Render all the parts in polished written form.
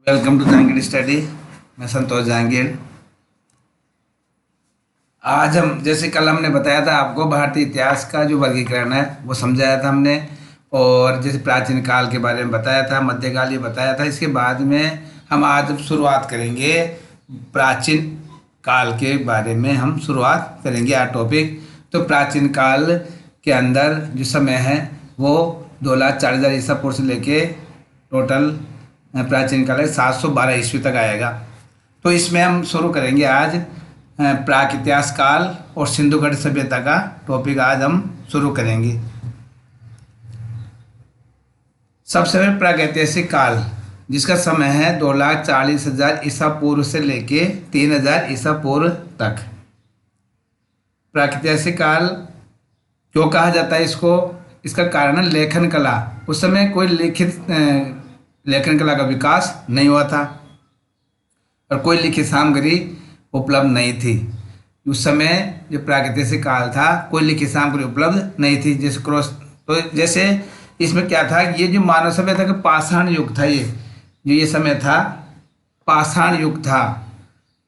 Welcome to Jahangir study. मैं संतोष जहांगीर। आज हम जैसे कल हमने बताया था आपको भारतीय इतिहास का जो वर्गीकरण है वो समझाया था हमने। और जैसे प्राचीन काल के बारे में बताया था, मध्यकाल ये बताया था। इसके बाद में हम आज शुरुआत करेंगे प्राचीन काल के बारे में। हम शुरुआत करेंगे आज टॉपिक। तो प्राचीन काल के अंदर जो समय है वो 2,40,000 ईसा पूर्व से लेके टोटल प्राचीन काल 712 ईस्वी तक आएगा। तो इसमें हम शुरू करेंगे आज प्राक इतिहास काल और सिंधु घाटी सभ्यता का टॉपिक आज हम शुरू करेंगे। सबसे पहले प्रागैतिहासिक काल, जिसका समय है 2,40,000 ईसा पूर्व से लेके 3,000 ईसा पूर्व तक। प्रागैतिहासिक काल क्यों कहा जाता है इसको? इसका कारण है लेखन कला। उस समय कोई लिखित लेखन कला का विकास नहीं हुआ था और कोई लिखित सामग्री उपलब्ध नहीं थी। उस समय जो प्रागैतिहासिक काल था कोई लिखित सामग्री उपलब्ध नहीं थी। जैसे क्रॉस, तो जैसे इसमें क्या था, ये जो मानव सभ्यता का पाषाण युग था, ये समय था पाषाण युग था,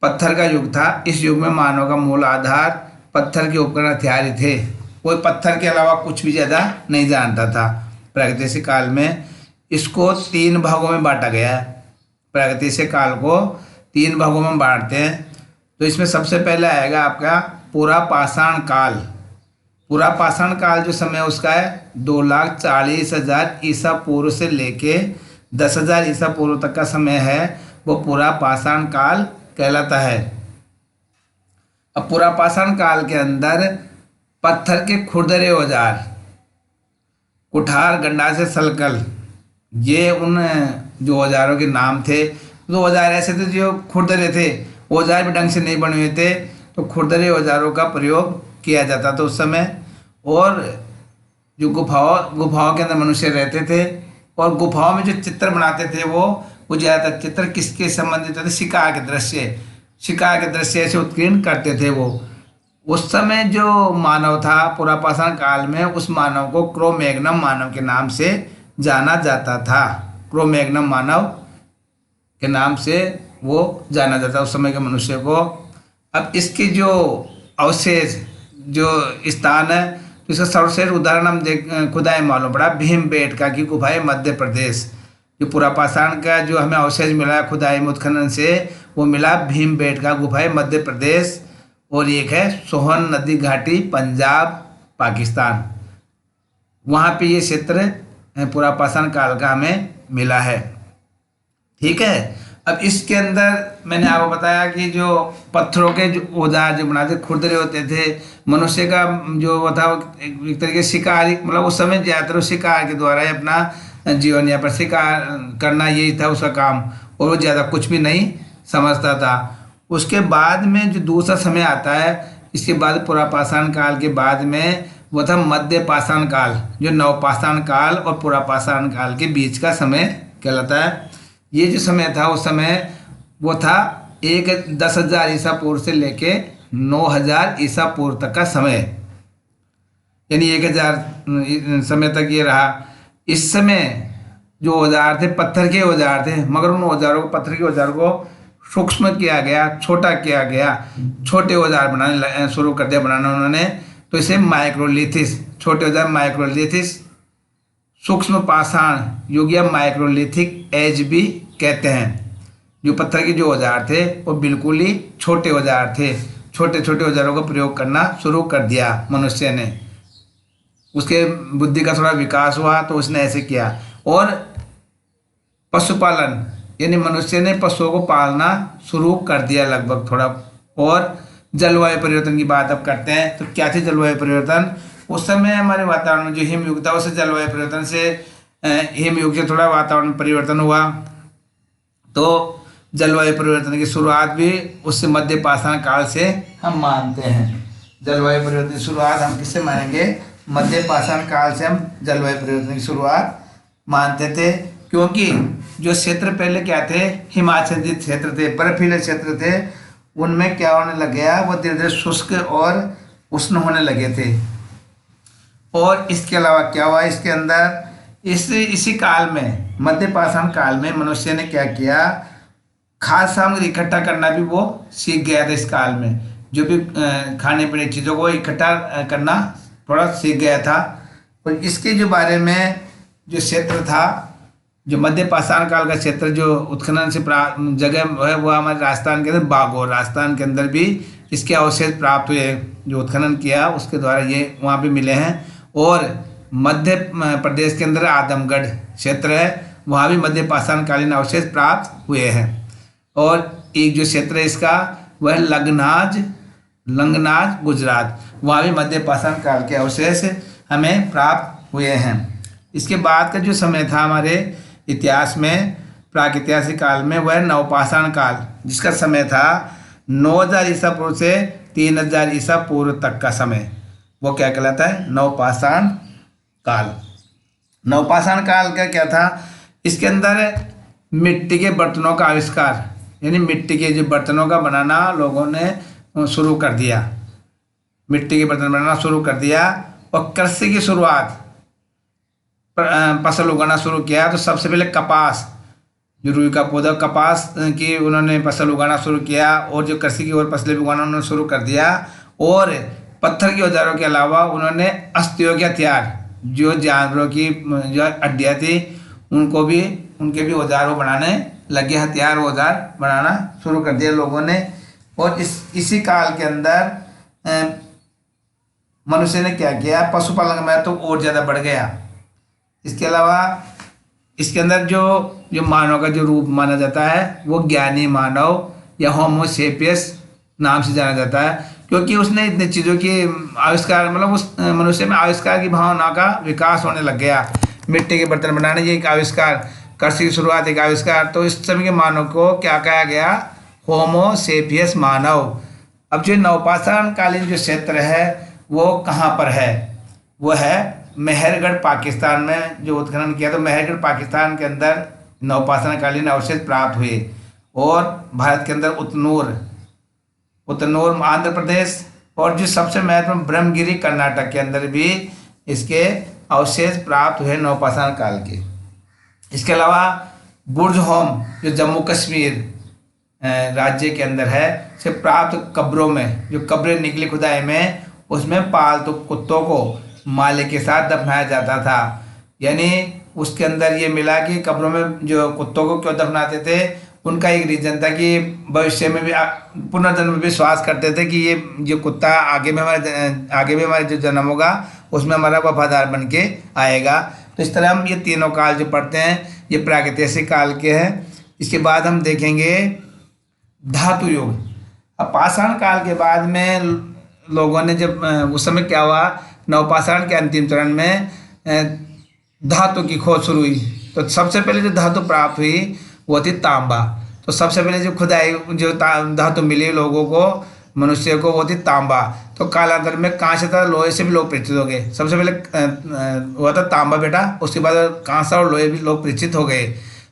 पत्थर का युग था। इस युग में मानव का मूल आधार पत्थर के उपकरण हथियार ही थे। कोई पत्थर के अलावा कुछ भी ज़्यादा नहीं जानता था। प्रागैतिहासिक काल में इसको 3 भागों में बांटा गया है। प्रागैतिहासिक काल को 3 भागों में बांटते हैं। तो इसमें सबसे पहले आएगा आपका पूरा पाषाण काल। पूरा पाषाण काल जो समय उसका है 2,40,000 ईसा पूर्व से लेके 10,000 ईसा पूर्व तक का समय है, वो पूरा पाषाण काल कहलाता है। अब पूरा पाषाण काल के अंदर पत्थर के खुरदरे औजार, कुठार, गंडासे, सलकल, ये उन जो औजारों के नाम थे। तो औजार ऐसे थे जो खुरदरे थे, औजार भी ढंग से नहीं बने हुए थे, तो खुरदरे औजारों का प्रयोग किया जाता था उस समय। और जो गुफाओं के अंदर मनुष्य रहते थे और गुफाओं में जो चित्र बनाते थे वो ज़्यादातर चित्र किसके संबंधित थे? शिकार के दृश्य ऐसे उत्कीर्ण करते थे वो। उस समय जो मानव था पूरा पाषाण काल में, उस मानव को क्रो-मैग्नम मानव के नाम से जाना जाता था। क्रो-मैग्नम मानव के नाम से वो जाना जाता उस समय के मनुष्य को। अब इसके जो अवशेष जो स्थान है, तो इसका सर्वश्रेष्ठ उदाहरण हम खुदाई मालूम पड़ा भीमबेटका की गुफाएं, मध्य प्रदेश। जो पूरा पाषाण का जो हमें अवशेष मिला खुदाई में उत्खनन से, वो मिला भीमबेटका गुफाएं, मध्य प्रदेश। और एक है सोहन नदी घाटी, पंजाब, पाकिस्तान। वहाँ पे ये क्षेत्र पूरा पाषाण काल का हमें मिला है। ठीक है। अब इसके अंदर मैंने आपको बताया कि जो पत्थरों के जो औजार जो बनाते खुरदरे होते थे, मनुष्य का जो वो था एक तरीके से शिकारी, मतलब उस समय ज़्यादातर शिकार के द्वारा ही अपना जीवन यापन, शिकार करना यही था उसका काम, और वो ज़्यादा कुछ भी नहीं समझता था। उसके बाद में जो दूसरा समय आता है, इसके बाद पूरा पाषाण काल के बाद में वो था मध्य पाषाण काल, जो नवपाषाण काल और पूरा पाषाण काल के बीच का समय कहलाता है। ये जो समय था उस समय वो था 10,000 ईसा पूर्व से लेके 9,000 ईसा पूर्व तक का समय, यानी 1,000 समय तक ये रहा। इस समय जो औजार थे पत्थर के औजार थे, मगर उन औजारों को, पत्थर के औजार को सूक्ष्म किया गया, छोटा किया गया, छोटे औजार बनाने शुरू कर दिया बनाना उन्होंने। तो इसे माइक्रोलिथिस, छोटे औजार माइक्रोलिथिस, सूक्ष्म पाषाण युग या माइक्रोलिथिक एज भी कहते हैं। जो पत्थर के जो औजार थे वो बिल्कुल ही छोटे औजार थे। छोटे छोटे औजारों का प्रयोग करना शुरू कर दिया मनुष्य ने। उसके बुद्धि का थोड़ा विकास हुआ तो उसने ऐसे किया। और पशुपालन, यानी मनुष्य ने पशुओं को पालना शुरू कर दिया लगभग थोड़ा। और जलवायु परिवर्तन की बात अब करते हैं। तो क्या थी जलवायु परिवर्तन? उस समय हमारे वातावरण में जो हिमयुग था उससे जलवायु परिवर्तन से, हिमयुग से थोड़ा वातावरण परिवर्तन हुआ। तो जलवायु परिवर्तन की शुरुआत भी उससे मध्य पाषाण काल से हम मानते हैं। जलवायु परिवर्तन की शुरुआत हम किससे मानेंगे? मध्य पाषाण काल से हम जलवायु परिवर्तन की शुरुआत मानते थे। क्योंकि जो क्षेत्र पहले क्या थे, हिमाच्छादित क्षेत्र थे, बर्फीले क्षेत्र थे, उनमें क्या होने लग गया, वो धीरे धीरे शुष्क और उष्ण होने लगे थे। और इसके अलावा क्या हुआ इसके अंदर, इसी काल में, मध्य पाषाण काल में मनुष्य ने क्या किया, खाद्य सामग्री इकट्ठा करना भी वो सीख गया था। इस काल में जो भी खाने पीने की चीज़ों को इकट्ठा करना थोड़ा सीख गया था। और इसके जो बारे में जो क्षेत्र था, जो मध्य पाषाण काल का क्षेत्र जो उत्खनन से जगह है वो हमारे राजस्थान के अंदर बागोर, राजस्थान के अंदर भी इसके अवशेष प्राप्त हुए, जो उत्खनन किया उसके द्वारा ये वहाँ पे मिले हैं। और मध्य प्रदेश के अंदर आदमगढ़ क्षेत्र है, वहाँ भी मध्य पाषाण कालीन अवशेष प्राप्त हुए हैं। और एक जो क्षेत्र है इसका वह लंगनाज गुजरात, वहाँ भी मध्य पाषाण काल के अवशेष हमें प्राप्त हुए हैं। इसके बाद का जो समय था हमारे इतिहास में, प्रागैतिहासिक काल में, वह नवपाषाण काल, जिसका समय था 9000 ईसा पूर्व से 3000 ईसा पूर्व तक का समय, वो क्या कहलाता है, नवपाषाण काल। नवपाषाण काल का क्या था, इसके अंदर मिट्टी के बर्तनों का आविष्कार, यानी मिट्टी के जो बर्तनों का बनाना लोगों ने शुरू कर दिया, मिट्टी के बर्तन बनाना शुरू कर दिया। और कृषि की शुरुआत, फसल उगाना शुरू किया। तो सबसे पहले कपास, जो रुई का पौधा, कपास की उन्होंने फसल उगाना शुरू किया। और जो कृषि की और फसलें उगाना उन्होंने शुरू कर दिया। और पत्थर के औजारों के अलावा उन्होंने अस्थियों के हथियार, जो जानवरों की जो हड्डियाँ थी उनको भी, उनके भी औजारों बनाने लगे, हथियार औजार बनाना शुरू कर दिया लोगों ने। और इसी काल के अंदर मनुष्य ने क्या किया, पशुपालन में तो और ज़्यादा बढ़ गया। इसके अलावा इसके अंदर जो मानव का जो रूप माना जाता है वो ज्ञानी मानव या होमो सेपियस नाम से जाना जाता है, क्योंकि उसने इतनी चीज़ों की आविष्कार, मतलब उस मनुष्य में आविष्कार की भावना का विकास होने लग गया। मिट्टी के बर्तन बनाने ये एक आविष्कार, कृषि की शुरुआत एक आविष्कार। तो इस समय के मानव को क्या कहा गया, होमो सेपियस मानव। अब जो नवपाषाण कालीन जो क्षेत्र है वो कहाँ पर है, वो है मेहरगढ़ पाकिस्तान में। जो उत्खनन किया तो मेहरगढ़ पाकिस्तान के अंदर नवपाषाण कालीन अवशेष प्राप्त हुए। और भारत के अंदर उतनूर आंध्र प्रदेश, और जो सबसे महत्वपूर्ण ब्रह्मगिरी कर्नाटक के अंदर भी इसके अवशेष प्राप्त हुए नवपाषाण काल के। इसके अलावा बुर्जहोम जो जम्मू कश्मीर राज्य के अंदर है से प्राप्त कब्रों में, जो कब्रें निकली खुदाई में, उसमें पालतू कुत्तों को माले के साथ दफनाया जाता था। यानी उसके अंदर ये मिला कि कब्रों में जो कुत्तों को क्यों दफनाते थे, उनका एक रीजन था कि भविष्य में भी पुनर्जन्म में विश्वास करते थे कि ये जो कुत्ता आगे में हमारे जो जन्म होगा उसमें हमारा वफादार बन के आएगा। तो इस तरह हम ये तीनों काल जो पढ़ते हैं ये प्रागैतिहासिक काल के हैं। इसके बाद हम देखेंगे धातु युग। अब पाषाण काल के बाद में लोगों ने जब उस समय क्या हुआ, नवपाषाण के अंतिम चरण में धातु की खोज शुरू हुई। तो सबसे पहले जो धातु प्राप्त हुई वो थी तांबा। तो सबसे पहले जो खुदाई जो धातु मिली लोगों को, मनुष्य को, वो थी तांबा। तो कालांतर में कांस्य तथा लोहे से भी लोग परिचित हो गए। सबसे पहले हुआ था तांबा बेटा, उसके बाद कांस्य और लोहे भी लोग परिचित हो गए।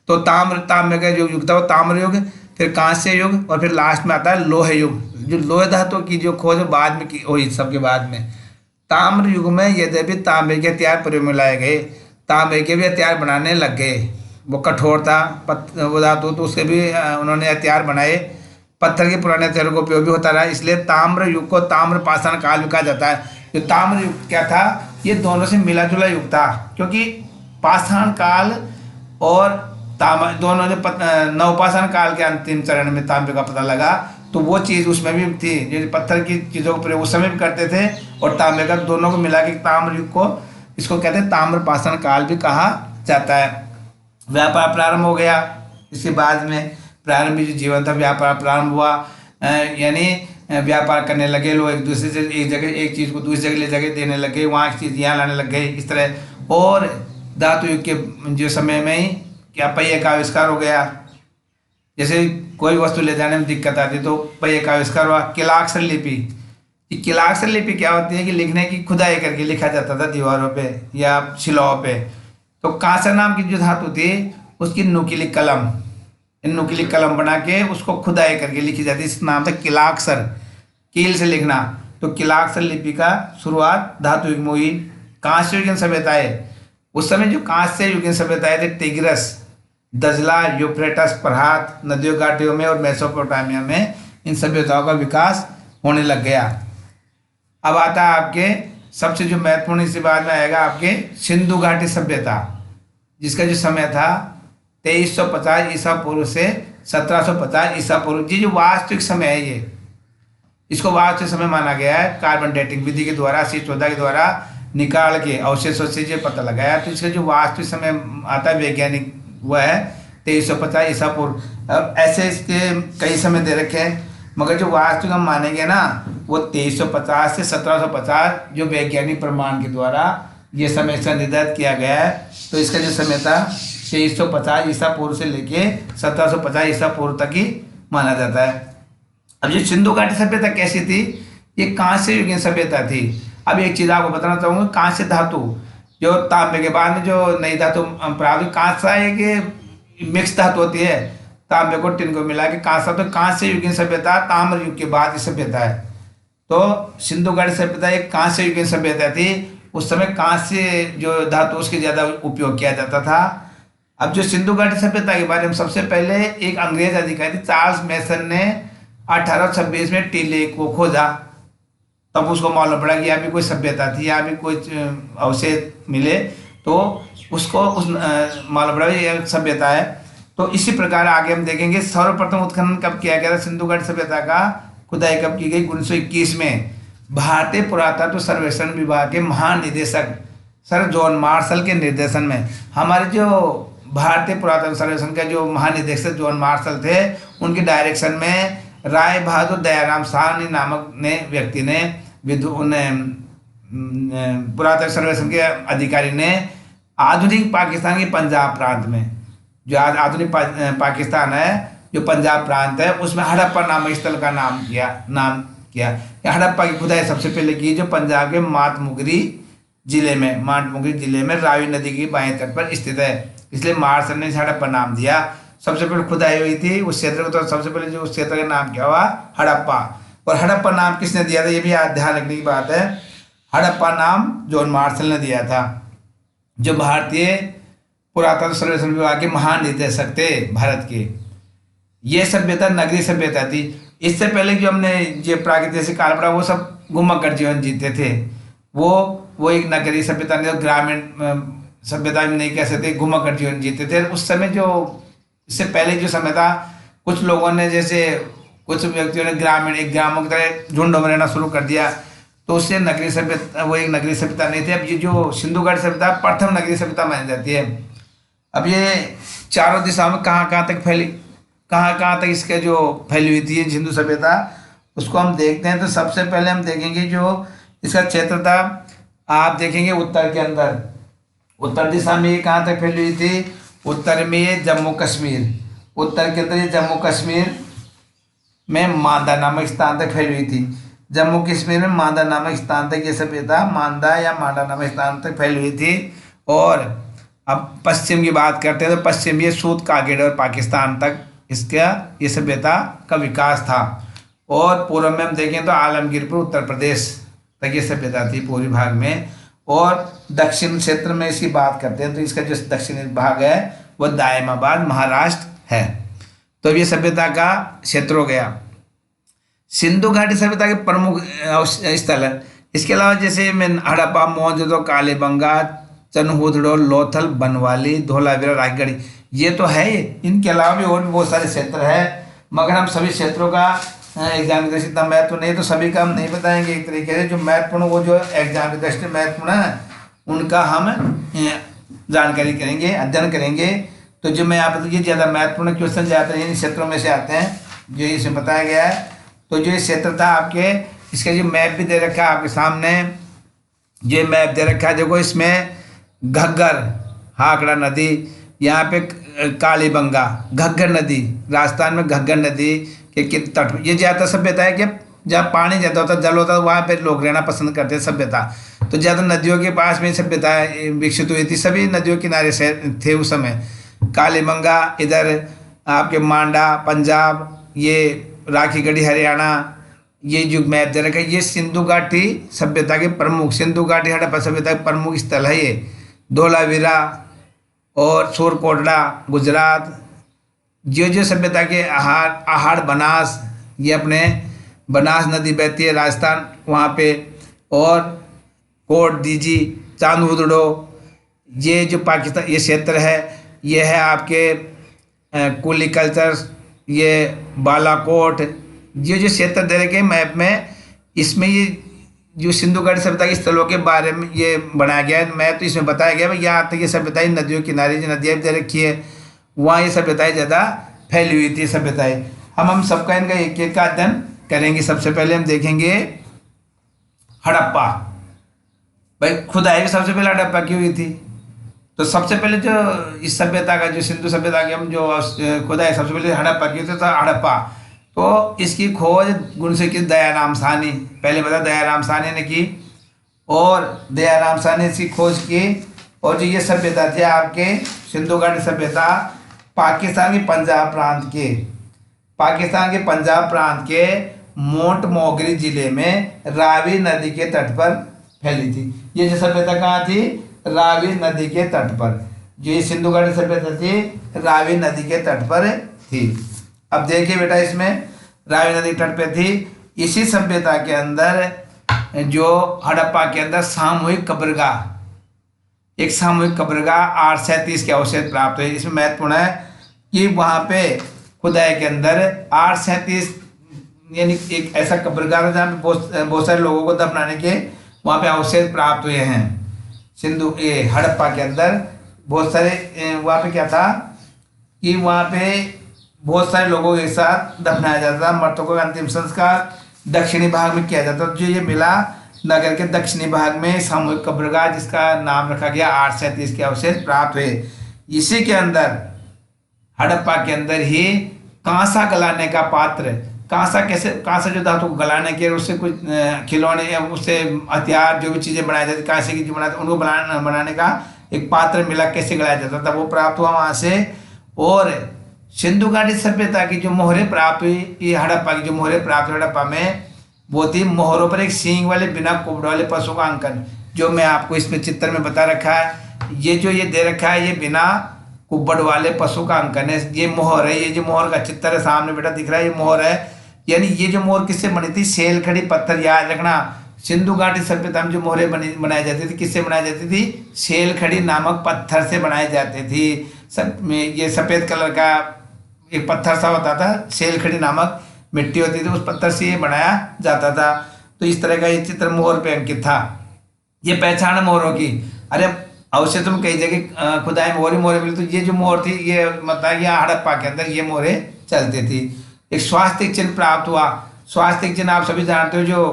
तो ताम्र का जो युग था वो ताम्र युग, फिर कांस्य युग, और फिर लास्ट में आता है लोह युग। जो लोह धातु की जो खोज बाद में की हुई, सबके बाद में ताम्र युग में यद्यपि तांबे के हथियार प्रयोग में लाए गए, तांबे के भी हथियार बनाने लग गए। वो कठोर था वो धातु, तो उसके भी उन्होंने हथियार बनाए। पत्थर के पुराने हथियारों का उपयोग भी होता रहा, इसलिए ताम्र युग को ताम्र पाषाण काल भी कहा जाता है। जो ताम्र युग क्या था, ये दोनों से मिला जुला युग था, क्योंकि पाषाण काल और दोनों जो नवपाषाण काल के अंतिम चरण में तांबे का पता लगा, तो वो चीज़ उसमें भी थी। जो पत्थर की चीज़ों का प्रयोग उस समय भी करते थे, और तांबे का, दोनों को मिला के ताम्र युग को, इसको कहते हैं ताम्र पाषाण काल भी कहा जाता है। व्यापार प्रारंभ हो गया। इसके बाद में प्रारंभिक जो जीवन था, व्यापार प्रारंभ हुआ, यानी व्यापार करने लगे लोग, एक दूसरे से एक जगह एक चीज़ को दूसरी जगह ले जगह देने लगे, वहाँ की चीज़ यहाँ लाने लग गए, इस तरह। और धातु युग के जो समय में ही क्या पहिए का आविष्कार हो गया। जैसे कोई वस्तु ले जाने में दिक्कत आती तो पहिए का आविष्कार हुआ। किलाक्षर लिपि, किलाक्षर लिपि क्या होती है कि लिखने की खुदाई करके लिखा जाता था दीवारों पे या शिलाओं पे। तो कांसा नाम की जो धातु थी उसकी नुकीली कलम, नुकीली कलम बना के उसको खुदाई करके लिखी जाती, इस नाम था किलाक्षर, कील से लिखना। तो किलाक्षर लिपि का शुरुआत धातु युग में हुई। कांस्य युगीन सभ्यताएं, उस समय जो कांस्य युगीन सभ्यताएं थे, टिग्रस, दजला, यूफ्रेटस, फरहात नदियों घाटियों में और मेसोपोटामिया में इन सभ्यताओं का विकास होने लग गया। अब आता है आपके सबसे जो महत्वपूर्ण, इसी बाद में आएगा आपके सिंधु घाटी सभ्यता, जिसका जो समय था 2350 ईसा पूर्व से 1750 ईसा पूर्व। ये जो वास्तविक समय है, ये इसको वास्तविक समय माना गया है। कार्बन डेटिंग विधि के द्वारा, C14 के द्वारा निकाल के अवशेषों से ये पता लगाया। तो इसका जो वास्तविक समय आता है वैज्ञानिक, वह है 2350 ईसा पूर्व। अब ऐसे इसके कई समय दे रखे हैं, मगर जो वास्तविक हम मानेंगे ना, वो 2350 से 1750 जो वैज्ञानिक प्रमाण के द्वारा ये समय से निर्धारित किया गया है। तो इसका जो समय था 2350 ईसा पूर्व से लेके 1750 ईसा पूर्व तक ही माना जाता है। अब ये सिंधु घाटी सभ्यता कैसी थी? ये कांस्य युगीन सभ्यता थी। अब एक चीज आपको बताना चाहूंगा, कांस्य धातु जो तांबे के बाद में जो नई धातु प्राप्त, कांसा एक मिक्स धातु होती है, तांबे को टिन को मिला के कांसा। तो कांस्य युगीन सभ्यता ताम्र युग के बाद की सभ्यता है। तो सिंधु घाटी सभ्यता एक कांस्य युगीन सभ्यता थी। उस समय कांस्य जो धातु उसके ज्यादा उपयोग किया जाता था। अब जो सिंधु घाटी सभ्यता के बारे में सबसे पहले एक अंग्रेज अधिकारी चार्ल्स मेसन ने 1826 में टीले को खोजा। तब उसको मालूम पड़ा कि यहाँ भी कोई सभ्यता थी, यहाँ भी कोई अवशेष मिले, तो उसको मालूम पड़ा ये सभ्यता है। तो इसी प्रकार आगे हम देखेंगे सर्वप्रथम उत्खनन कब किया गया था सिंधु घाटी सभ्यता का, खुदाई कब की गई? 1921 में भारतीय पुरातत्व सर्वेक्षण विभाग के महानिदेशक सर जॉन मार्शल के निर्देशन में। हमारे जो भारतीय पुरातत्व सर्वेक्षण के जो महानिदेशक जॉन मार्शल थे, उनके डायरेक्शन में राय बहादुर दयाराम साहनी नामक व्यक्ति ने, पुरातत्व सर्वेक्षण के अधिकारी ने आधुनिक पाकिस्तान के पंजाब प्रांत में, जो आज आधुनिक पाकिस्तान है, जो पंजाब प्रांत है, उसमें हड़प्पा नामक स्थल का नाम किया। हड़प्पा की खुदाई सबसे पहले की जो पंजाब के मातमुगरी जिले में रावी नदी की बाएं तट पर स्थित है, इसलिए मार्शल ने हड़प्पा नाम दिया। सबसे पहले खुदाई हुई थी उस क्षेत्र को, तो सबसे पहले जो उस क्षेत्र का नाम क्या हुआ? हड़प्पा। और हड़प्पा नाम किसने दिया था, ये भी ध्यान रखने की बात है। हड़प्पा नाम जॉन मार्शल ने दिया था, जो भारतीय पुरातत्व सर्वेक्षण विभाग के महानिदेशक थे भारत के। ये सभ्यता नगरीय सभ्यता थी। इससे पहले जो हमने ये प्रागैतिहासिक काल पढ़ा, वो सब घुमक्कड़ जीवन जीते थे। वो एक नगरीय सभ्यता नहीं, ग्रामीण सभ्यता में नहीं कह सकते, घुमक्कड़ जीवन जीते थे। उस समय जो इससे पहले जो समय था, कुछ लोगों ने, जैसे कुछ व्यक्तियों ने एक ग्रामों की तरह झुंडों में रहना शुरू कर दिया, तो उससे नगरीय सभ्यता, वो एक नगरीय सभ्यता नहीं थी। अब ये जो सिंधु घाटी सभ्यता प्रथम नगरीय सभ्यता मानी जाती है। अब ये चारों दिशाओं में कहाँ कहाँ तक इसके जो फैली हुई थी सिंधु सभ्यता, उसको हम देखते हैं। तो सबसे पहले हम देखेंगे जो इसका क्षेत्र था, आप देखेंगे उत्तर के अंदर, उत्तर दिशा में ये कहाँ तक फैली हुई थी? उत्तर में ये जम्मू कश्मीर, उत्तर के अंदर ये जम्मू कश्मीर में मांदा नामक स्थान तक फैली हुई थी। जम्मू कश्मीर में मांदा नामक स्थान तक ये सभ्यता, मांदा या मांडा नामक स्थान तक फैली हुई थी। और अब पश्चिम की बात करते हैं, तो पश्चिम ये सूत कागेड़ और पाकिस्तान तक इसका ये सभ्यता का विकास था। और पूर्व में हम देखें तो आलमगीरपुर उत्तर प्रदेश तक ये सभ्यता थी पूर्वी भाग में। और दक्षिण क्षेत्र में इसकी बात करते हैं, तो इसका जो दक्षिणी भाग है वह दायमाबाद महाराष्ट्र है। तो ये सभ्यता का क्षेत्र हो गया। सिंधु घाटी सभ्यता के प्रमुख स्थल है। इसके अलावा जैसे मैं हड़प्पा, मोहनजोदड़ो, कालीबंगा, चनहूदड़ो, लोथल, बनवाली, धोलावीरा, रायगढ़, ये तो है। इनके अलावा भी और भी बहुत सारे क्षेत्र हैं, मगर हम सभी क्षेत्रों का एग्जाम की दृष्टि इतना महत्व नहीं, तो सभी का हम नहीं बताएंगे। एक तरीके से जो महत्वपूर्ण, वो जो एग्जाम की दृष्टि महत्वपूर्ण है, उनका हम जानकारी करेंगे, अध्ययन करेंगे। तो जो मैं यहाँ पर, ये ज़्यादा महत्वपूर्ण क्वेश्चन जाते हैं इन क्षेत्रों में से आते हैं, जो इसमें बताया गया है। तो जो ये क्षेत्र था आपके, इसका जो मैप भी दे रखा है आपके सामने, ये मैप दे रखा है। देखो इसमें घग्गर, हाकड़ा नदी, यहाँ पे कालीबंगा, घग्गर नदी, राजस्थान में घग्गर नदी के तट, ये ज़्यादा सभ्यता है कि जहाँ पानी ज़्यादा होता है, जल होता है, वहाँ पे लोग रहना पसंद करते हैं सभ्यता। तो ज़्यादा नदियों के पास में सभ्यता विकसित हुई थी, सभी नदियों किनारे से थे उस समय। कालीबंगा इधर आपके मांडा पंजाब, ये राखीगढ़ी हरियाणा, ये जो मैप दे रखा है, ये सिंधु घाटी सभ्यता के प्रमुख, सिंधु घाटी हड़प्पा सभ्यता के प्रमुख स्थल है। धोलावीरा और सूरकोटड़ा गुजरात, जो सभ्यता के आहार बनास, ये अपने बनास नदी बहती है राजस्थान वहाँ पे, और कोट दीजी, चांदुदड़ो, ये जो पाकिस्तान ये क्षेत्र है, ये है आपके कुली कल्चर, ये बालाकोट, ये जो क्षेत्र दे रखे मैप में, इसमें ये जो सिंधु घाटी सभ्यता के स्थलों के बारे में ये बनाया गया है मैप। तो इसमें बताया गया है यहाँ तक ये सभ्यताएं नदियों के किनारे जो नदियाँ दे रखी है वहाँ ये सभ्यताएं ज़्यादा फैली हुई थी सभ्यताएं। हम सबका इनका एक एक का अध्ययन करेंगे। सबसे पहले हम देखेंगे हड़प्पा। भाई खुदाई भी सबसे पहले हड़प्पा की हुई थी। तो सबसे पहले जो इस सभ्यता का जो सिंधु सभ्यता की हम जो खुदाई सबसे पहले हड़प्पा की थी, तो हड़प्पा तो इसकी खोज गुणसे की दयाराम साहनी, पहले बता दयाराम साहनी ने की, और दयाराम साहनी ने इसकी खोज की। और जो ये सभ्यता थी आपके सिंधु घाटी सभ्यता पाकिस्तान के पंजाब प्रांत के मोंट मोगरी जिले में रावी नदी के तट पर फैली थी। ये जो सभ्यता कहाँ थी? रावी नदी के तट पर। जो ये सिंधु घाटी सभ्यता थी रावी नदी के तट पर थी। अब देखिए बेटा, इसमें रावी नदी तट पे थी। इसी सभ्यता के अंदर जो हड़प्पा के अंदर सामूहिक कब्रगाह, एक सामूहिक कब्रगाह 837 के अवशेष प्राप्त हुए। इसमें महत्वपूर्ण है कि वहाँ पे खुदाई के अंदर 837 यानी एक ऐसा कब्रगाह था जहाँ पे बहुत सारे लोगों को दफनाने के वहाँ पे अवशेष प्राप्त हुए हैं। सिंधु हड़प्पा के अंदर बहुत सारे वहाँ पे क्या था कि वहाँ पे बहुत सारे लोगों के साथ दफनाया जाता था। मृतकों का अंतिम संस्कार दक्षिणी भाग में किया जाता था। जो ये मिला नगर के दक्षिणी भाग में सामूहिक कब्रगाह, जिसका नाम रखा गया 837 के अवशेष प्राप्त हुए। इसी के अंदर हड़प्पा के अंदर ही कांसा गलाने का पात्र, कांसा जो धातु को गलाने के उससे कुछ खिलौने या उससे हथियार जो भी चीज़ें बनाई जाती कांसे की जो बनाते उनको बनाने का एक पात्र मिला, कैसे गलाया जाता था वो प्राप्त हुआ वहाँ से। और सिंधु घाटी सभ्यता की जो मोहरे प्राप्त हुई, ये हड़प्पा की जो मोहरे प्राप्त हुई हड़प्पा में, वो थी मोहरों पर एक सींग वाले बिना कुबड़ वाले पशु का अंकन, जो मैं आपको इसमें चित्र में बता रखा है। ये जो ये दे रखा है ये बिना कुबड़ वाले पशु का अंकन है। ये मोहर है, ये जो मोहर का चित्र है सामने बेटा दिख रहा है, ये मोहर है। यानी ये जो मोहर किससे बनी थी? सेलखड़ी पत्थर। याद रखना, सिंधु घाटी सभ्यता में जो मोहरें बनाई जाती थी किससे बनाई जाती थी? सेलखड़ी नामक पत्थर से बनाई जाती थी। ये सफ़ेद कलर का एक पत्थर सा होता था, सेलखड़ी नामक मिट्टी होती थी, उस पत्थर से ये बनाया जाता था। तो इस तरह का ये चित्र मोहर पे अंकित था। ये पहचान मोहरों की। अरे अवश्य तुम कई जगह खुदाई मोहरे मिली, तो ये जो मोहर थी ये मतलब यहाँ हड़प्पा के अंदर ये मोहरे चलती थी। एक स्वास्थ्य चिन्ह प्राप्त हुआ। स्वास्थ्य चिन्ह आप सभी जानते हो, जो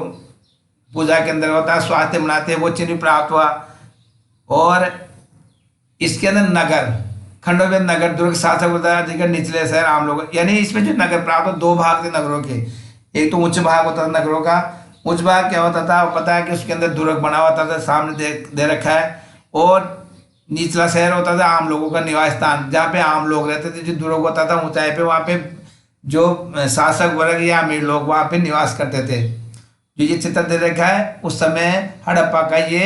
पूजा के अंदर होता है, स्वास्थ्य बनाते हैं, वो चिन्ह प्राप्त हुआ। और इसके अंदर नगर, खंडों नगर, दुर्ग, शासक, उत्तराधिकार, निचले शहर, आम लोग, यानी इसमें जो नगर प्राप्त हो, दो भाग थे नगरों के। एक तो उच्च भाग होता था नगरों का। उच्च भाग क्या होता था पता है कि उसके अंदर दुर्ग बना होता था, सामने दे रखा है। और निचला शहर होता था आम लोगों का निवास स्थान, जहाँ पे आम लोग रहते थे। जो दुर्ग होता था ऊंचाई पे, वहाँ पे जो शासक वर्ग या अमीर लोग वहाँ पे निवास करते थे। जो ये चित्र दे रखा है उस समय हड़प्पा का ये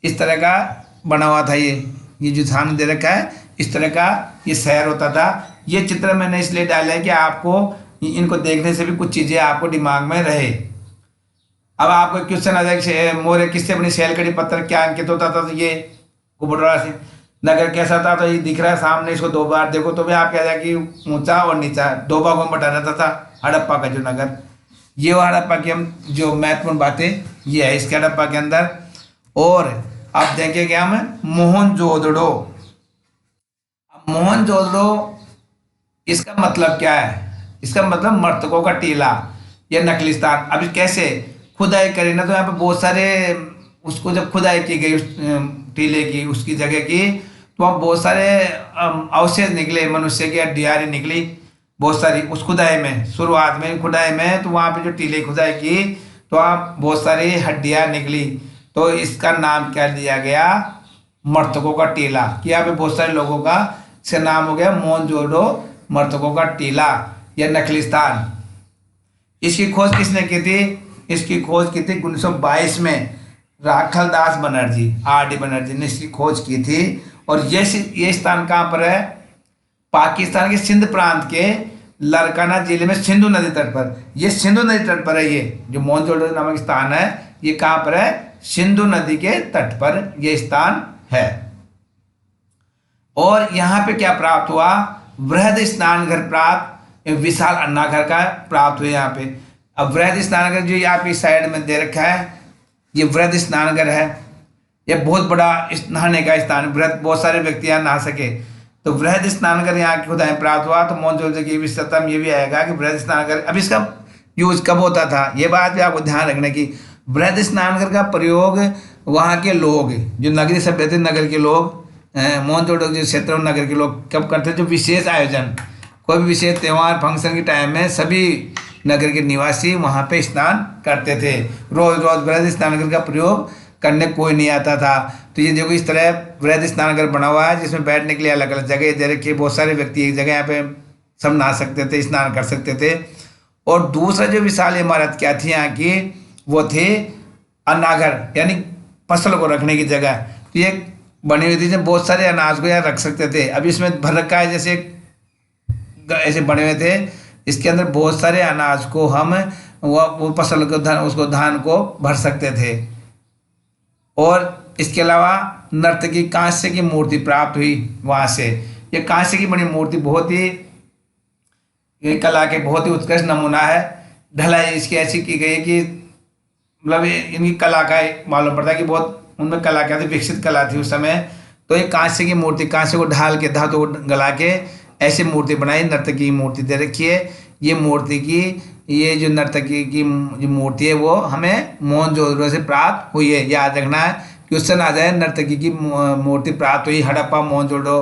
इस तरह का बना हुआ था। ये जो सामने दे रखा है इस तरह का ये शहर होता था। ये चित्र मैंने इसलिए डाला है कि आपको इनको देखने से भी कुछ चीज़ें आपको दिमाग में रहे। अब आपको क्वेश्चन आ जाए मोहरे किससे बनी? सेलखड़ी पत्थर क्या अंकित होता था? तो ये कुबड़वा से। नगर कैसा था? तो ये दिख रहा है सामने, इसको दो बार देखो तो भी आप क्या कि ऊंचा और नीचा दो भागों में बटा रहता था हड़प्पा का जो नगर। ये हड़प्पा की हम जो महत्वपूर्ण बातें ये है इसके हड़प्पा के अंदर। और आप देखेंगे हम मोहनजोदड़ो। मोहनजोदड़ो इसका मतलब क्या है? इसका मतलब मृतकों का टीला या नकलिस्तान। अभी कैसे खुदाई करी ना, तो यहाँ पे बहुत सारे उसको जब खुदाई की गई उस टीले की उसकी जगह की, तो वहाँ बहुत सारे अवशेष निकले, मनुष्य की हड्डियाँ निकली बहुत सारी उस खुदाई में। शुरुआत में खुदाई में तो वहाँ पे जो टीले खुदाई की तो वहाँ बहुत सारी हड्डियाँ निकली, तो इसका नाम क्या दिया गया? मृतकों का टीला। कि यहाँ पे बहुत सारे लोगों का से नाम हो गया मोहनजोदड़ो, मृतकों का टीला या नकलिस्तान। इसकी खोज किसने की थी? इसकी खोज की थी 1922 में। राखलदास बनर्जी, R D बनर्जी ने इसकी खोज की थी। और ये स्थान कहाँ पर है? पाकिस्तान के सिंध प्रांत के लरकाना जिले में सिंधु नदी तट पर। ये सिंधु नदी तट पर है। ये जो मोहनजोदड़ो नामक स्थान है ये कहाँ पर है? सिंधु नदी के तट पर ये स्थान है। और यहाँ पे क्या प्राप्त हुआ? वृहद स्नानघर प्राप्त, विशाल अन्नाघर का प्राप्त हुआ यहाँ पे। अब वृहद स्नानघर जो यहाँ पे साइड में दे रखा है ये वृहद स्नानघर है। ये बहुत बड़ा नहाने का स्थान, वृहद, बहुत सारे व्यक्ति यहाँ नहा सके। तो वृहद स्नानघर यहाँ की खुदाई प्राप्त हुआ। तो मोहनजोदड़ो की विशेषता में ये भी आएगा कि वृहद स्नानघर, अब इसका यूज कब होता था ये बात भी आपको ध्यान रखने की। वृहद स्नानघर का प्रयोग वहाँ के लोग, जो नगरीय सभ्य थे, नगर के लोग, मोहनजोदड़ो जो क्षेत्र नगर के लोग कब करते? जो विशेष आयोजन, कोई भी विशेष त्यौहार फंक्शन के टाइम में सभी नगर के निवासी वहाँ पे स्नान करते थे। रोज रोज वृहद स्नानघर का प्रयोग करने कोई नहीं आता था। तो ये देखो इस तरह वृहद स्नानघर बना हुआ है जिसमें बैठने के लिए अलग अलग जगह दे रखी है। बहुत सारे व्यक्ति एक जगह यहाँ पे सब नहा सकते थे, स्नान कर सकते थे। और दूसरा जो विशाल इमारत क्या थी यहाँ की, वो थी अन्नाघर, यानी फसल को रखने की जगह। तो ये बनी हुई थी जब बहुत सारे अनाज को यहाँ रख सकते थे। अभी इसमें भर रखा है जैसे ऐसे बने हुए थे, इसके अंदर बहुत सारे अनाज को हम वो फसल को उसको धान को भर सकते थे। और इसके अलावा नर्तकी कांस्य की मूर्ति प्राप्त हुई वहाँ से। ये कांस्य की बनी मूर्ति बहुत ही ये कला के बहुत ही उत्कृष्ट नमूना है। ढलाई इसकी ऐसी की गई कि मतलब इनकी कला का मालूम पड़ता है कि बहुत उनमें कला क्या थी, विकसित कला थी उस समय। तो ये कांस्य की मूर्ति, कांस्य को ढाल के धातु को गला के ऐसी मूर्ति बनाई, नर्तकी की मूर्ति दे रखी है। ये मूर्ति की, ये जो नर्तकी की जो मूर्ति है वो हमें मोहनजोदड़ो से प्राप्त हुई है। याद रखना है, क्वेश्चन आ जाए नर्तकी की मूर्ति प्राप्त हुई हड़प्पा, मोहनजोदड़ो,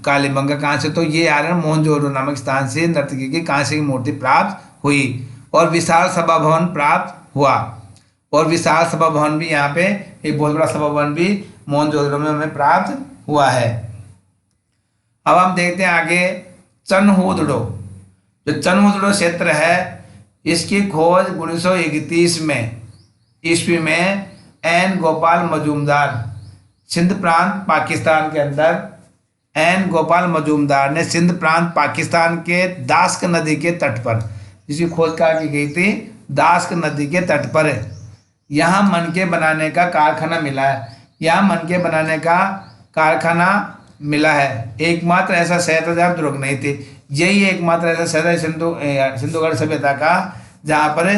कालीबंगा कहाँ से? तो ये आ रहा है मोहनजोदड़ो नामक स्थान से नर्तकी की कांस्य की मूर्ति प्राप्त हुई। और विशाल सभा भवन प्राप्त हुआ। और विशाल सभा भवन भी यहाँ पे एक बहुत बड़ा सभा भवन भी मोहनजोदड़ो में हमें प्राप्त हुआ है। अब हम देखते हैं आगे चनहुदड़ो। जो चनहुदड़ो क्षेत्र है इसकी खोज 1931 में ईस्वी में एन गोपाल मजूमदार, सिंध प्रांत पाकिस्तान के अंदर एन गोपाल मजूमदार ने सिंध प्रांत पाकिस्तान के दास्क नदी के तट पर, जिसकी खोज कहाँ की गई थी? दास्क नदी के तट पर। यहाँ मनके बनाने का कारखाना मिला है। यहाँ मनके बनाने का कारखाना मिला है। एकमात्र ऐसा शहर था जहाँ दुर्ग नहीं थे। यही एकमात्र ऐसा शहर है सिंधुगढ़ सभ्यता का जहाँ पर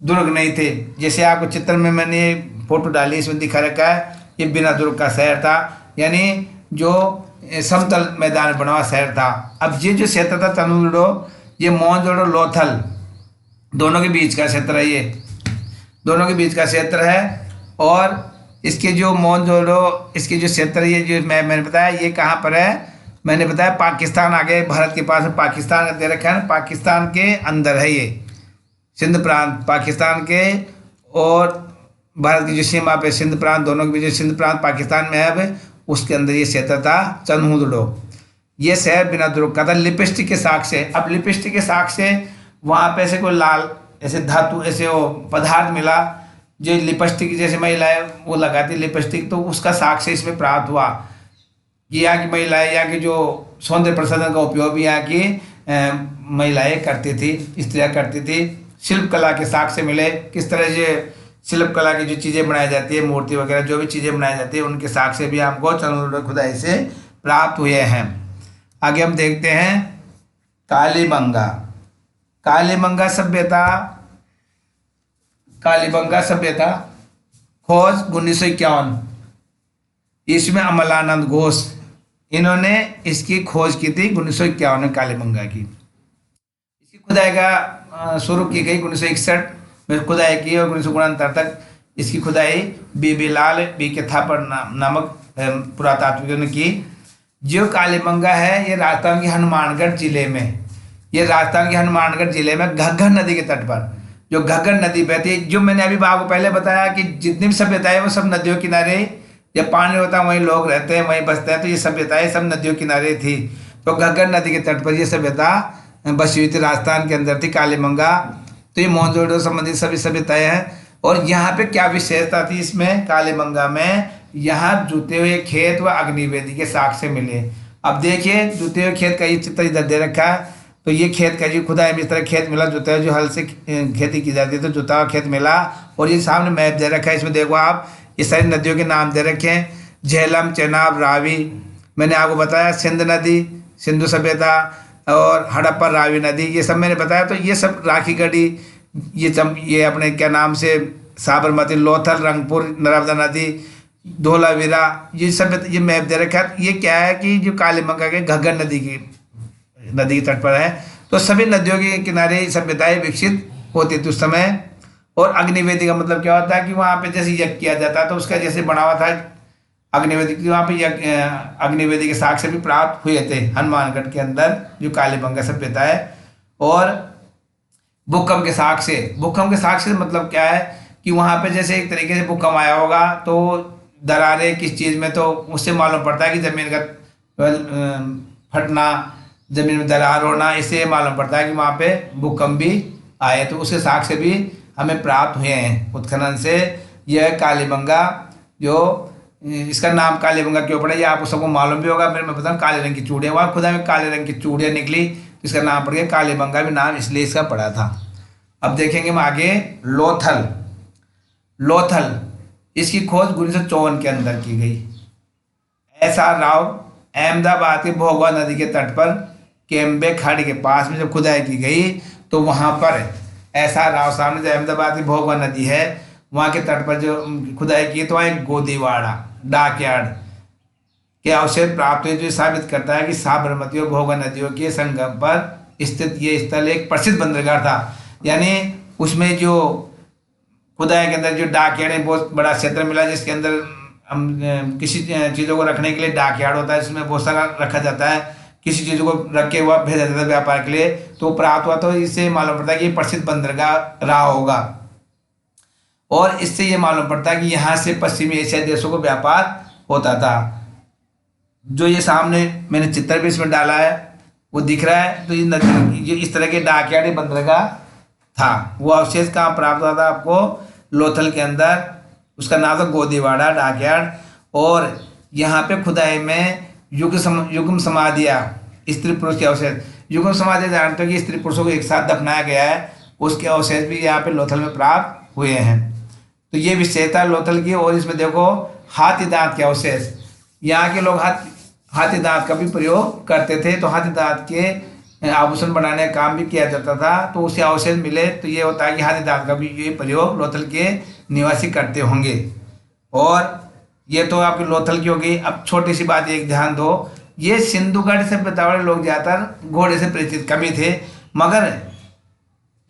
दुर्ग नहीं थे। जैसे आपको चित्र में मैंने फोटो डाली, इसमें दिखा रखा है, ये बिना दुर्ग का शहर था, यानी जो समतल मैदान बना हुआ शहर था। अब ये जो क्षेत्र था चनहुदड़ो, ये मोहनजोदड़ो लोथल दोनों के बीच का क्षेत्र है। ये दोनों के बीच का क्षेत्र है। और इसके जो मोहनजोदड़ो, इसके जो क्षेत्र ये जो मैंने बताया ये कहाँ पर है? मैंने बताया पाकिस्तान, आगे भारत के पास में पाकिस्तान दे रखा है, पाकिस्तान के अंदर है ये सिंध प्रांत, पाकिस्तान के और भारत की जो सीमा पे सिंध प्रांत, दोनों के बीच जो सिंध प्रांत पाकिस्तान में है अब, उसके अंदर ये क्षेत्र था चनहुदड़ो। ये शहर बिना दुर्ग का था, लिपस्टिक के साक्ष्य से। अब लिपस्टिक के साक्ष्य से वहाँ पे ऐसे कोई लाल ऐसे धातु ऐसे वो पदार्थ मिला जो लिपस्टिक जैसे महिलाएं वो लगाती लिपस्टिक, तो उसका साक्ष्य इसमें प्राप्त हुआ कि यहाँ की महिलाएं, यहाँ की जो सौंदर्य प्रसाधन का उपयोग भी यहाँ की महिलाएं करती थी, स्त्रियाँ करती थी। शिल्प कला के साक्ष्य मिले, किस तरह से शिल्प कला की जो चीज़ें बनाई जाती है, मूर्ति वगैरह जो भी चीज़ें बनाई जाती है, उनके साक्ष्य भी हमको चनहुदड़ो खुदाई से प्राप्त हुए हैं। आगे हम देखते हैं कालीबंगा। कालीबंगा सभ्यता, कालीबंगा सभ्यता खोज 1951 इसमें अमलानंद घोष, इन्होंने इसकी खोज की थी 1951 में कालीबंगा की। इसकी खुदाई का शुरू की गई 1961 में खुदाई की और 1969 तक इसकी खुदाई बीबी लाल बी के थापर नामक पुरातात्विकों ने की। जो कालीबंगा है ये राजस्थान के हनुमानगढ़ जिले में, ये राजस्थान के हनुमानगढ़ जिले में घग्गर नदी के तट पर, जो घग्गर नदी बहती है, जो मैंने अभी आपको पहले बताया कि जितनी भी सभ्यताएं वो सब नदियों किनारे, जब पानी होता है वहीं लोग रहते हैं, वहीं बसते हैं, तो ये सभ्यताएं सब नदियों किनारे थी। तो घग्गर नदी के तट पर ये सभ्यता बसी हुई थी, राजस्थान के अंदर थी कालीबंगा। तो ये मोहनजोदड़ो संबंधित सभी सभ्यताएं हैं। और यहाँ पे क्या विशेषता थी इसमें कालीबंगा में, यहाँ जुते हुए खेत व अग्निवेदी के साक्ष्य मिले। अब देखिए जुते हुए खेत का ये चित्र इधर दे रखा है, तो ये खेत का जी खुदाई में इस तरह खेत मिला, जुता हुआ जो हल से खेती की जाती है तो जुता हुआ खेत मिला। और ये सामने मैप दे रखा है, इसमें देखो आप ये सारी नदियों के नाम दे रखे हैं, झेलम, चेनाब, रावी, मैंने आपको बताया सिंध नदी, सिंधु सभ्यता, और हड़प्पा, रावी नदी, ये सब मैंने बताया। तो ये सब राखी गढ़ी, ये अपने क्या नाम से साबरमती, लोथल, रंगपुर, नर्मदा नदी, धोलावीरा, ये सब ये मैप दे रखा है। ये क्या है कि जो कालीबंगा के घग्गर नदी के तट पर है, तो सभी नदियों के किनारे सभ्यताएं विकसित होती थी उस समय। और अग्निवेदी का मतलब क्या होता है कि वहाँ पे जैसे यज्ञ किया जाता है तो उसका जैसे बना हुआ था अग्निवेदी की, वहाँ पे अग्निवेदी के साक्ष्य भी प्राप्त हुए थे हनुमानगढ़ के अंदर जो कालीबंगा सभ्यता है। और भूकंप के साक्ष्य मतलब क्या है कि वहाँ पे जैसे एक तरीके से भूकंप आया होगा तो दरारें किस चीज़ में, तो उससे मालूम पड़ता है कि ज़मीन का फटना, ज़मीन में दरार होना, इससे मालूम पड़ता है कि वहाँ पे भूकंप भी आए। तो उसके साक्ष्य भी हमें प्राप्त हुए हैं उत्खनन से। यह कालीबंगा, जो इसका नाम कालीबंगा क्यों पड़ा ये आपको सबको मालूम भी होगा, फिर मैं बताऊँ काले रंग की चूड़ियाँ, वहाँ खुदा में काले रंग की चूड़ियाँ निकली तो इसका नाम पड़ गया कालीबंगा, भी नाम इसलिए इसका पड़ा था। अब देखेंगे हम आगे लोथल, इसकी खोज 1954 के अंदर की गई। SR राव अहमदाबाद के भोगवा नदी के तट पर केम्बे खाड़ी के पास में जब खुदाई की गई तो वहाँ पर SR राव साहब ने, जो अहमदाबाद की भोगवा नदी है वहाँ के तट पर जो खुदाई की तो वहाँ एक गोदीवाड़ा डाकयार्ड के अवशेष प्राप्त हुए, जो साबित करता है कि साबरमती और भोगवा नदियों के संगम पर स्थित ये स्थल एक प्रसिद्ध बंदरगाह था। यानी उसमें जो खुदाई के अंदर जो डाकयार्ड है बहुत बड़ा क्षेत्र मिला, जिसके अंदर हम किसी चीज़ों को रखने के लिए डाकयार्ड होता है, इसमें बहुत सारा रखा जाता है, किसी चीज़ को रख के हुआ भेजा जाता है व्यापार के लिए, तो प्राप्त हुआ। तो इससे मालूम पड़ता है कि ये प्रसिद्ध बंदरगाह रहा होगा। और इससे ये मालूम पड़ता है कि यहाँ से पश्चिमी एशिया देशों को व्यापार होता था। जो ये सामने मैंने चित्र भी इसमें डाला है वो दिख रहा है, तो ये नदी, ये इस तरह के डाकयार्ड बंदरगाह था। वो अवशेष कहाँ प्राप्त हुआ था आपको, लोथल के अंदर, उसका नाम था गोदीवाड़ा डाकयार्ड। और यहाँ पे खुदाई में युग्म समाधियाँ, स्त्री पुरुष के अवशेष, युग्म समाधियाँ जानते हो कि स्त्री पुरुषों को एक साथ दफनाया गया है, उसके अवशेष भी यहाँ पे लोथल में प्राप्त हुए हैं। तो ये विशेषता लोथल की। और इसमें देखो हाथी दांत के अवशेष, यहाँ के लोग हाथी दांत का भी प्रयोग करते थे, तो हाथी दांत के आभूषण बनाने का काम भी किया जाता था, तो उसके अवशेष मिले, तो ये होता है कि हाथी दांत का भी ये प्रयोग लोथल के निवासी करते होंगे। और ये तो आपकी लोथल की होगी। अब छोटी सी बात एक ध्यान दो, ये सिंधुगढ़ से वाले लोग ज़्यादातर घोड़े से परिचित कम ही थे, मगर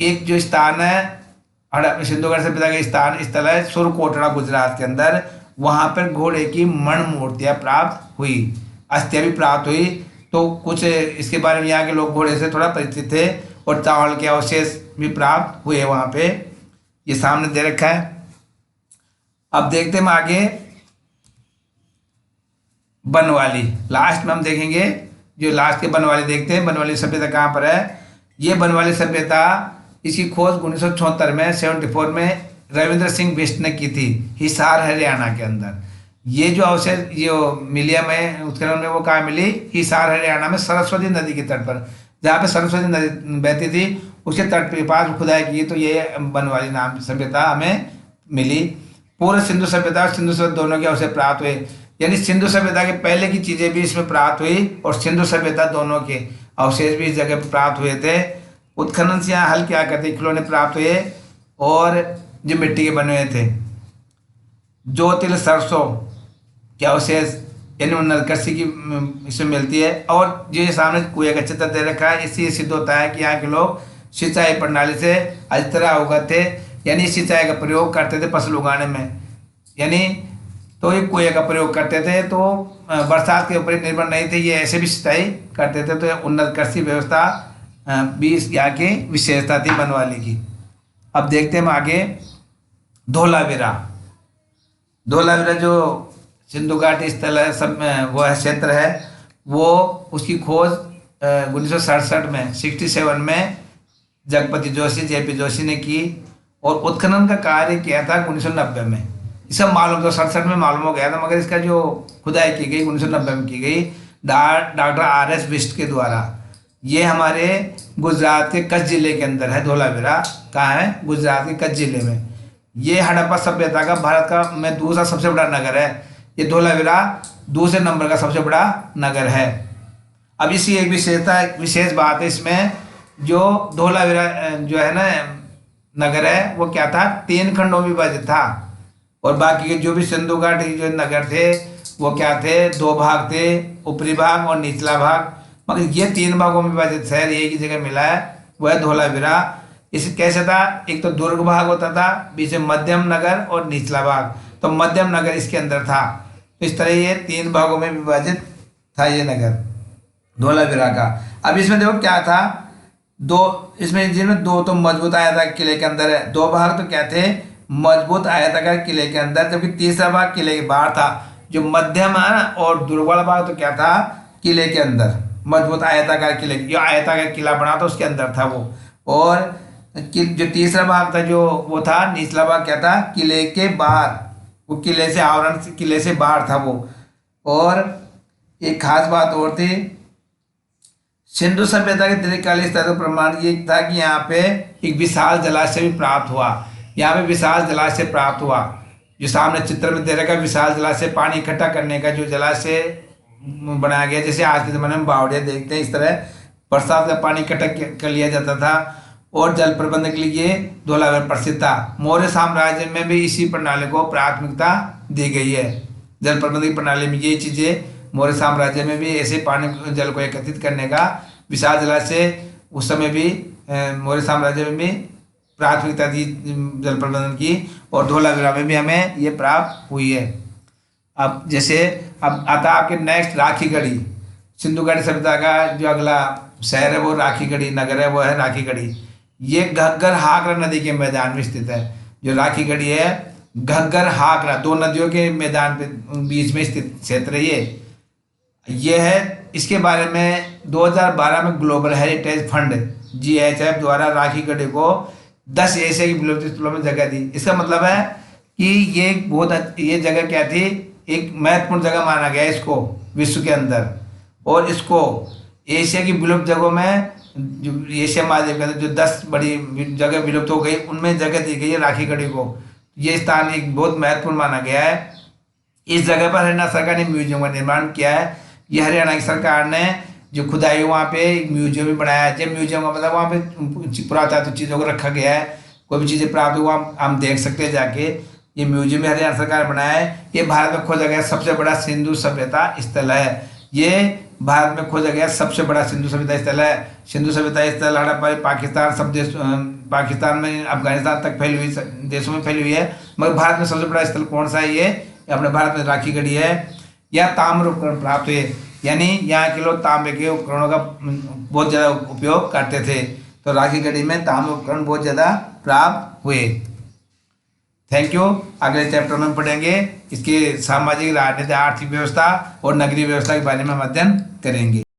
एक जो स्थान है सिंधुगढ़ से पिता का स्थल है सुरकोटड़ा गुजरात के अंदर, वहाँ पर घोड़े की मण मूर्तियाँ प्राप्त हुई, अस्थियाँ भी प्राप्त हुई। तो कुछ इसके बारे में यहाँ के लोग घोड़े से थोड़ा परिचित थे। और चावल के अवशेष भी प्राप्त हुए वहाँ पे, ये सामने दे रखा है। अब देखते हैं आगे बनवाली, लास्ट में हम देखेंगे जो लास्ट के बनवाली देखते हैं। बनवाली सभ्यता कहाँ पर है, ये बनवाली सभ्यता, इसकी खोज 1974 में 74 में रविंद्र सिंह बिष्ट ने की थी, हिसार हरियाणा के अंदर। ये जो अवशेष जो मिलियम है उत्खनन में, वो कहाँ मिली, हिसार हरियाणा में सरस्वती नदी के तट पर, जहाँ पे सरस्वती नदी बहती थी उसके तट के पास खुदाई की, तो ये बनवाली नाम सभ्यता हमें मिली। पूर्व सिंधु सभ्यता और सिंधु सभ्यता दोनों के अवशेष प्राप्त हुए, यानी सिंधु सभ्यता के पहले की चीज़ें भी इसमें प्राप्त हुई और सिंधु सभ्यता दोनों के अवशेष भी इस जगह पर प्राप्त हुए थे। उत्खनन से यहाँ हल क्या करते, खिलौने प्राप्त हुए और जो मिट्टी के बने हुए थे। जो तिल सरसों के अवशेष, यानी नरकसी की इसमें मिलती है। और जो ये सामने कुएं का चित्र दे रखा है, इससे सिद्ध होता है कि यहाँ के लोग सिंचाई प्रणाली से अच्छी तरह अवगत थे, यानी सिंचाई का प्रयोग करते थे फसल उगाने में, यानी तो ये कुएं का प्रयोग करते थे, तो बरसात के ऊपर निर्भर नहीं थे, ये ऐसे भी सिंचाई करते थे। तो उन्नत कृषि व्यवस्था भी यहाँ की विशेषता थी बनवाली की। अब देखते हैं हम आगे धोलावीरा जो सिंधु घाटी स्थल है, सब वो है क्षेत्र है, वो उसकी खोज 1967 में 67 में जगपति जोशी JP जोशी ने की। और उत्खनन का कार्य किया था 1990 में। इसका मालूम तो 67 में मालूम हो गया था, मगर इसका जो खुदाई की गई 1990 में की गई डॉक्टर RS बिष्ट के द्वारा। ये हमारे गुजरात के कच्छ जिले के अंदर है। धोलावीरा कहाँ है? गुजरात के कच्छ जिले में। ये हड़प्पा सभ्यता का भारत का में दूसरा सबसे बड़ा नगर है। ये धोलावीरा दूसरे नंबर का सबसे बड़ा नगर है। अब इसकी एक विशेष बात है इसमें, जो धोलावीरा जो है ना नगर है, वो क्या था? 3 खंडों में विभाजित था। और बाकी के जो भी सिंधु घाटी जो नगर थे वो क्या थे? 2 भाग थे, ऊपरी भाग और निचला भाग। मगर ये 3 भागों में विभाजित शहर एक ही जगह मिला है, वह है धोलावीरा। इस कैसे था? एक तो दुर्ग भाग होता था, बीच में मध्यम नगर और निचला भाग। तो मध्यम नगर इसके अंदर था। तो इस तरह ये 3 भागों में विभाजित था ये नगर धोलावीरा का। अब इसमें देखो क्या था, इसमें जिनमें 2 तो मजबूत आयताकार किले के अंदर है, 2 भाग तो क्या थे? मजबूत आयताकार किले के अंदर, जबकि तीसरा भाग किले के बाहर था। जो मध्यम है और दुर्ग वाला भाग तो क्या था? किले के अंदर। मजबूत आयताकार किले, जो आयताकार किला बना था उसके अंदर था वो। और जो तीसरा भाग था जो वो था निचला भाग, क्या था? किले के बाहर, वो किले से आवरण, किले से बाहर था वो। और एक खास बात और थी, सिंधु सभ्यता के दीर्घकालीन स्तर पर प्रमाण ये था कि यहाँ पे एक विशाल जलाशय भी प्राप्त हुआ। यहाँ पे विशाल जलाशय प्राप्त हुआ, जो सामने चित्र में दे रखा विशाल जलाशय, पानी इकट्ठा करने का जो जलाशय बनाया गया। जैसे आज के ज़माने में बावड़िया देखते हैं, इस तरह बरसात का पानी इकट्ठा कर लिया जाता था। और जल प्रबंधन के लिए धोलावीरा प्रसिद्ध था। मौर्य साम्राज्य में भी इसी प्रणाली को प्राथमिकता दी गई है। जल प्रबंधन की प्रणाली में ये चीज़ें, मौर्य साम्राज्य में भी ऐसे पानी जल को एकत्रित करने का विशाल जलाशय उस समय भी मौर्य साम्राज्य में भी प्राथमिकता दी जल प्रबंधन की। और धोलावीरा में भी हमें ये प्राप्त हुई है। अब जैसे अब आता आपके नेक्स्ट राखीगढ़ी। सिंधु घाटी सभ्यता का जो अगला शहर है वो राखीगढ़ी नगर है, वो है राखीगढ़ी। ये घग्गर हाकरा नदी के मैदान में स्थित है। जो राखीगढ़ी है घग्गर हाकरा 2 नदियों के मैदान पे बीच में स्थित क्षेत्र है ये है। इसके बारे में 2012 में ग्लोबल हेरिटेज फंड GHF द्वारा राखीगढ़ी को 10 एशिया की विलुप्त स्थलों में जगह दी। इसका मतलब है कि ये जगह क्या थी? एक महत्वपूर्ण जगह माना गया इसको विश्व के अंदर। और इसको एशिया की विलुप्त जगहों में, जो एशिया महाद्वीप के अंदर जो 10 बड़ी जगह विलुप्त हो गई, उनमें जगह दी गई है राखीगढ़ी को। ये स्थान एक बहुत महत्वपूर्ण माना गया है। इस जगह पर हरियाणा सरकार ने म्यूजियम का निर्माण किया है। ये हरियाणा की सरकार ने जो खुदाई वहाँ पे एक म्यूजियम भी बनाया है। जब म्यूजियम का मतलब वहाँ पे पुरातत्व चीज़ों को रखा गया है, कोई भी चीज़ें प्राप्त हुआ हम देख सकते हैं जाके। ये म्यूजियम भी हरियाणा सरकार बनाया है। ये भारत में खोजा गया सबसे बड़ा सिंधु सभ्यता स्थल है। ये भारत में खोजा गया सबसे बड़ा सिंधु सभ्यता स्थल है। सिंधु सभ्यता स्थल हड़प्पा पाकिस्तान, सब देश, पाकिस्तान में अफगानिस्तान तक फैली हुई, देशों में फैली हुई है। मगर भारत में सबसे बड़ा स्थल कौन सा है? ये अपने भारत में राखीगढ़ी है। यह ताम्र उपकरण प्राप्त हुए, यानी यहाँ के लोग तांबे के उपकरणों का बहुत ज़्यादा उपयोग करते थे। तो राखीगढ़ी में ताम्र उपकरण बहुत ज़्यादा प्राप्त हुए। Thank you. अगले चैप्टर में पढ़ेंगे इसकी सामाजिक, राजनीतिक, आर्थिक व्यवस्था और नगरीय व्यवस्था के बारे में हम अध्ययन करेंगे।